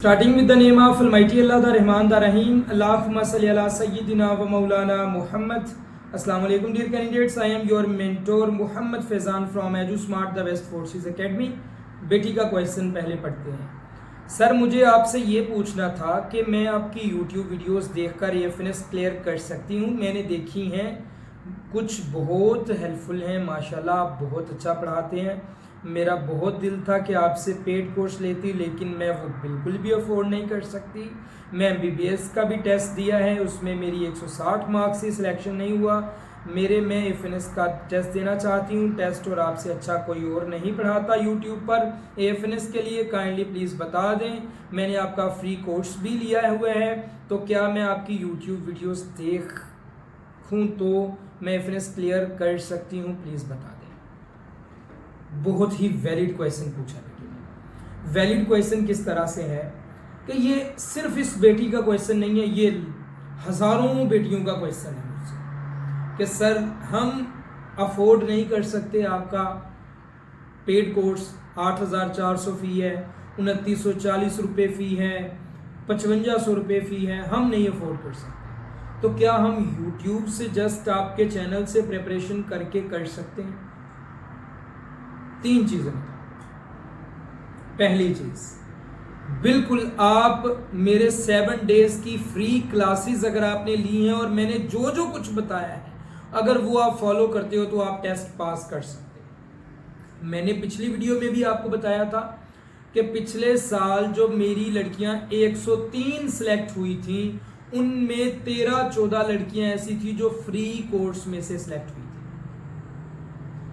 Starting with the name of Almighty Allah, the Rahman, the Rahim. Allahumma salli ala Sayyidina wa Maulana Muhammad. Assalamu alaikum dear candidates. I am your mentor Muhammad Faizan from EduSmart the West Forces Academy. बेटी का question पहले पढ़ते हैं। Sir मुझे आपसे ये पूछना था कि मैं आपकी YouTube वीडियोस देखकर एफएनएस क्लियर कर सकती हूँ। मैंने देखी हैं, कुछ बहुत हेल्पफुल हैं, माशाल्लाह आप बहुत अच्छा पढ़ाते हैं। मेरा बहुत दिल था कि आपसे पेड कोर्स लेती, लेकिन मैं वो बिल्कुल भी अफोर्ड नहीं कर सकती। मैं MBBS का भी टेस्ट दिया है, उसमें मेरी 160 मार्क्स से सिलेक्शन नहीं हुआ। मैं एफएनएस का टेस्ट देना चाहती हूँ, टेस्ट और आपसे अच्छा कोई और नहीं पढ़ाता यूट्यूब पर। एफएनएस के लिए काइंडली प्लीज़ बता दें। मैंने आपका फ्री कोर्स भी लिया हुआ है, तो क्या मैं आपकी यूट्यूब वीडियोस देखूँ तो मैं एफएनएस क्लियर कर सकती हूँ? प्लीज़ बता दें। बहुत ही वैलिड क्वेश्चन पूछा बेटी ने। वैलिड क्वेश्चन किस तरह से है कि ये सिर्फ इस बेटी का क्वेश्चन नहीं है, ये हज़ारों बेटियों का क्वेश्चन है मुझसे कि सर हम अफोर्ड नहीं कर सकते, आपका पेड कोर्स 8,400 फ़ी है, 2940 रुपये फ़ी है, 5500 रुपये फ़ी है, हम नहीं अफोर्ड कर सकते। तो क्या हम यूट्यूब से जस्ट आपके चैनल से प्रिपरेशन करके कर सकते हैं? 3 चीज़ें बताओ। पहली चीज़, बिल्कुल आप मेरे 7 डेज की फ्री क्लासेस अगर आपने ली हैं और मैंने जो जो कुछ बताया है, अगर वो आप फॉलो करते हो तो आप टेस्ट पास कर सकते हैं। मैंने पिछली वीडियो में भी आपको बताया था कि पिछले साल जो मेरी लड़कियां 103 सिलेक्ट हुई थी, उनमें 13-14 लड़कियां ऐसी थी जो फ्री कोर्स में से सिलेक्ट हुई थी।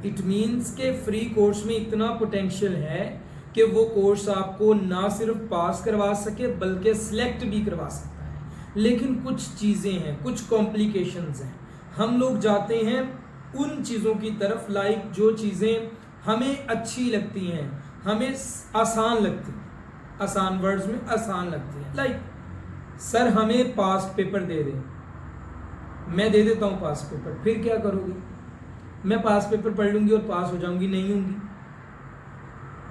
इट मीन्स के फ्री कोर्स में इतना पोटेंशियल है कि वो कोर्स आपको ना सिर्फ पास करवा सके बल्कि सिलेक्ट भी करवा सकता है। लेकिन कुछ चीज़ें हैं, कुछ कॉम्प्लिकेशंस हैं। हम लोग जाते हैं उन चीज़ों की तरफ, लाइक जो चीज़ें हमें अच्छी लगती हैं, हमें आसान लगती हैं, आसान वर्ड्स में आसान लगती हैं। लाइक सर हमें पास्ट पेपर दे दें, मैं दे देता हूँ पास्ट पेपर, फिर क्या करोगे? मैं पास पेपर पढ़ लूंगी और पास हो जाऊंगी? नहीं होंगी।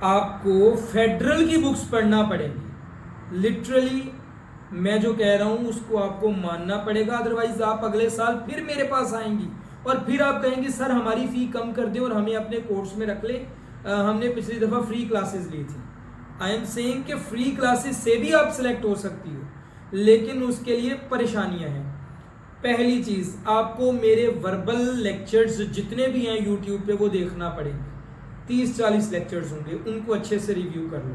आपको फेडरल की बुक्स पढ़ना पड़ेगी। लिटरली मैं जो कह रहा हूं उसको आपको मानना पड़ेगा, अदरवाइज आप अगले साल फिर मेरे पास आएंगी और फिर आप कहेंगे सर हमारी फी कम कर दे और हमें अपने कोर्स में रख ले, हमने पिछली दफा फ्री क्लासेस ली थी। आई एम सेइंग कि फ्री क्लासेस से भी आप सिलेक्ट हो सकती हो, लेकिन उसके लिए परेशानियां हैं। पहली चीज़, आपको मेरे वर्बल लेक्चर्स जितने भी हैं यूट्यूब पे वो देखना पड़ेंगे। 30-40 लेक्चर्स होंगे, उनको अच्छे से रिव्यू कर लो।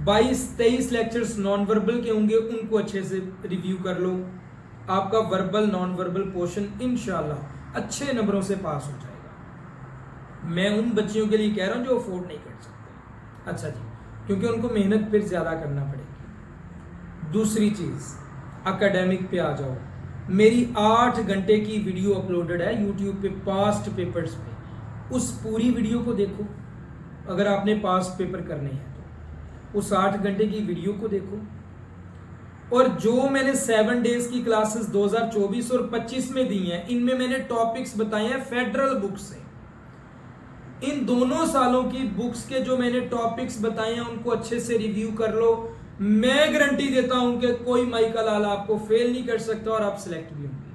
22-23 लेक्चर्स नॉन वर्बल के होंगे, उनको अच्छे से रिव्यू कर लो। आपका वर्बल नॉन वर्बल पोर्शन इंशाल्लाह अच्छे नंबरों से पास हो जाएगा। मैं उन बच्चियों के लिए कह रहा हूँ जो अफोर्ड नहीं कर सकते। अच्छा जी, क्योंकि उनको मेहनत फिर ज़्यादा करना पड़ेगी। दूसरी चीज़, एकेडमिक पे आ जाओ। मेरी 8 घंटे की वीडियो अपलोडेड है यूट्यूब पे पास्ट पेपर्स पे, उस पूरी वीडियो को देखो। अगर आपने पास्ट पेपर करने हैं तो उस 8 घंटे की वीडियो को देखो। और जो मैंने 7 डेज की क्लासेस 2024 और 25 में दी हैं, इनमें मैंने टॉपिक्स बताए हैं फेडरल बुक से। इन दोनों सालों की बुक्स के जो मैंने टॉपिक्स बताए हैं उनको अच्छे से रिव्यू कर लो। मैं गारंटी देता हूं कि कोई माई का लाल आपको फेल नहीं कर सकता और आप सिलेक्ट भी होंगे।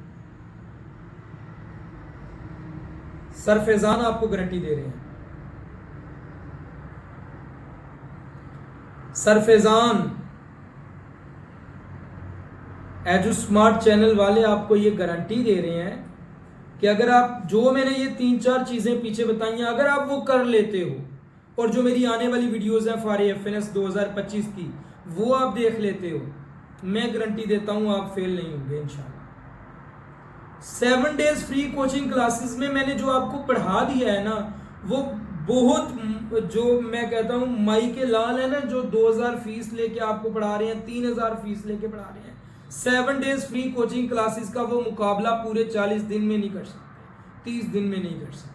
सर फैजान आपको गारंटी दे रहे हैं। सर फैजान एजुस्मार्ट चैनल वाले आपको ये गारंटी दे रहे हैं कि अगर आप जो मैंने ये 3-4 चीजें पीछे बताई हैं, अगर आप वो कर लेते हो और जो मेरी आने वाली वीडियोस हैं फॉर एफएनएस 2025 की, वो आप देख लेते हो, मैं गारंटी देता हूं आप फेल नहीं होंगे इंशाल्लाह। 7 डेज फ्री कोचिंग क्लासेस में मैंने जो आपको पढ़ा दिया है ना, वो बहुत, जो मैं कहता हूं माई के लाल है ना, जो 2000 फीस लेके आपको पढ़ा रहे हैं, 3000 फीस लेके पढ़ा रहे हैं, 7 डेज फ्री कोचिंग क्लासेस का वो मुकाबला पूरे 40 दिन में नहीं कर सकते, 30 दिन में नहीं कर सकते।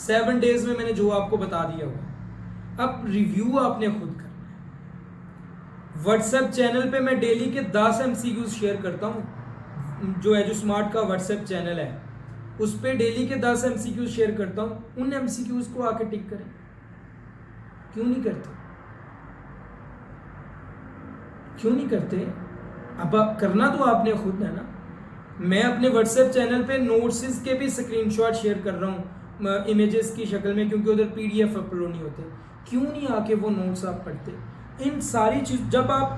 7 डेज में मैंने जो आपको बता दिया हुआ। अब रिव्यू आपने खुद करना है। व्हाट्सएप चैनल पे मैं डेली के 10 MCQs शेयर करता हूँ। जो एजुस्मार्ट का व्हाट्सएप चैनल है उस पर डेली के 10 MCQs शेयर करता हूँ। उन MCQs को आके टिक करें, क्यों नहीं करते? क्यों नहीं करते? अब करना तो आपने खुद है ना। मैं अपने व्हाट्सएप चैनल पे नोट्स के भी स्क्रीनशॉट शेयर कर रहा हूँ इमेजेस की शक्ल में, क्योंकि उधर PDF अपलोड नहीं होते। क्यों नहीं आके वो नोट्स आप पढ़ते? इन सारी चीज जब आप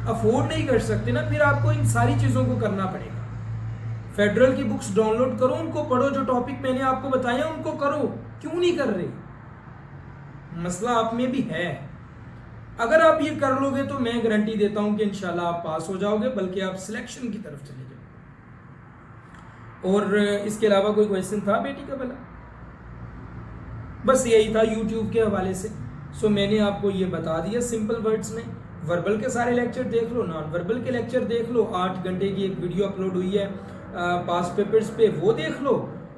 अफोर्ड नहीं कर सकते ना, फिर आपको इन सारी चीज़ों को करना पड़ेगा। फेडरल की बुक्स डाउनलोड करो, उनको पढ़ो, जो टॉपिक मैंने आपको बताया उनको करो। क्यों नहीं कर रहे? मसला आप में भी है। अगर आप ये कर लोगे तो मैं गारंटी देता हूं कि इंशाल्लाह आप पास हो जाओगे, बल्कि आप सिलेक्शन की तरफ चले जाओगे। और इसके अलावा कोई क्वेश्चन था बेटी का भला? बस यही था यूट्यूब के हवाले से। सो मैंने आपको ये बता दिया सिंपल वर्ड्स में। वर्बल के सारे लेक्चर देख लो, नॉन वर्बल के लेक्चर देख लो। 8 घंटे की एक वीडियो अपलोड हुई है पास पेपर्स पे, वो देख लो।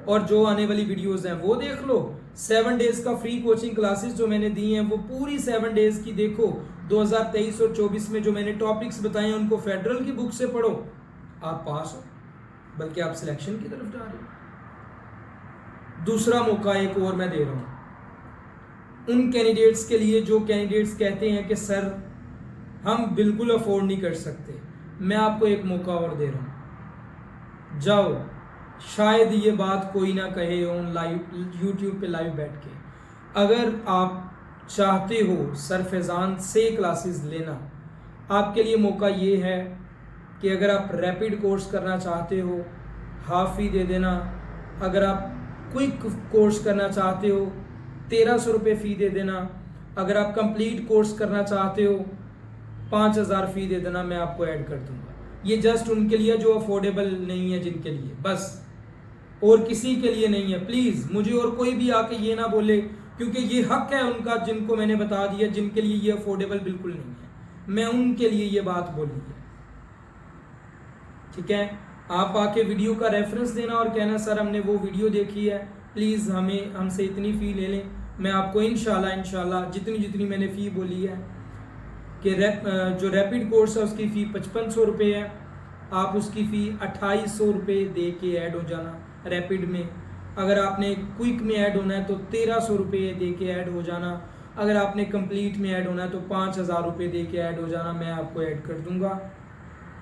और जो आने वाली वीडियोस हैं वो देख लो। 7 डेज का फ्री कोचिंग क्लासेस जो मैंने दी हैं वो पूरी 7 डेज की देखो। 2023 और 24 में जो मैंने टॉपिक्स बताए हैं उनको फेडरल की बुक से पढ़ो, आप पास हो, बल्कि आप सिलेक्शन की तरफ जा रहे हो। दूसरा मौका एक और मैं दे रहा हूं उन कैंडिडेट्स के लिए जो कैंडिडेट्स कहते हैं कि सर हम बिल्कुल अफोर्ड नहीं कर सकते। मैं आपको एक मौका और दे रहा हूं, जाओ। शायद ये बात कोई ना कहे ऑन लाइव यूट्यूब पे लाइव बैठ के। अगर आप चाहते हो सर फैज़ान से क्लासेस लेना, आपके लिए मौका ये है कि अगर आप रैपिड कोर्स करना चाहते हो, हाफ फी दे देना। अगर आप क्विक कोर्स करना चाहते हो, 1300 रुपये फ़ी दे देना। अगर आप कंप्लीट कोर्स करना चाहते हो, 5000 फ़ी दे देना, मैं आपको ऐड कर दूंगा। ये जस्ट उनके लिए जो अफोर्डेबल नहीं है, जिनके लिए, बस, और किसी के लिए नहीं है। प्लीज़ मुझे और कोई भी आके ये ना बोले, क्योंकि ये हक है उनका, जिनको मैंने बता दिया, जिनके लिए ये अफोर्डेबल बिल्कुल नहीं है। मैं उनके लिए ये बात बोली है, ठीक है। आप आके वीडियो का रेफरेंस देना और कहना सर हमने वो वीडियो देखी है, प्लीज़ हमसे इतनी फ़ी ले लें। मैं आपको इंशाल्लाह जितनी मैंने फ़ी बोली है कि जो रैपिड कोर्स है उसकी फ़ी 5500 रुपये है, आप उसकी फ़ी 2800 रुपये दे के ऐड हो जाना रैपिड में। अगर आपने क्विक में ऐड होना है तो 1300 रुपये दे के ऐड हो जाना। अगर आपने कंप्लीट में ऐड होना है तो 5000 रुपये दे के ऐड हो जाना, मैं आपको ऐड कर दूंगा।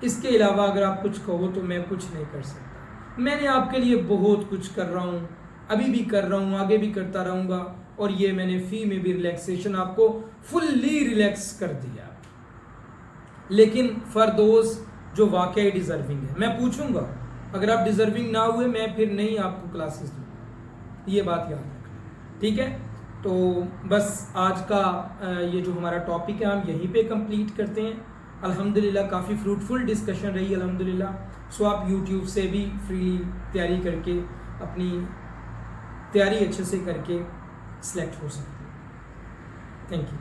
इसके अलावा अगर आप कुछ कहो तो मैं कुछ नहीं कर सकता। मैंने आपके लिए बहुत कुछ कर रहा हूँ, अभी भी कर रहा हूँ, आगे भी करता रहूँगा। और ये मैंने फ़ी में भी रिलैक्सेशन आपको फुल्ली रिलैक्स कर दिया। लेकिन फॉर दोज जो वाकई डिज़र्विंग है, मैं पूछूंगा। अगर आप डिज़र्विंग ना हुए, मैं फिर नहीं आपको क्लासेस दूँगा, ये बात याद रखना, ठीक है। तो बस आज का ये जो हमारा टॉपिक है हम यहीं पे कंप्लीट करते हैं। अल्हम्दुलिल्लाह काफ़ी फ्रूटफुल डिस्कशन रही अल्हम्दुलिल्लाह। सो आप यूट्यूब से भी फ्रीली तैयारी करके अपनी तैयारी अच्छे से करके सिलेक्ट हो सकते हैं। Thank you.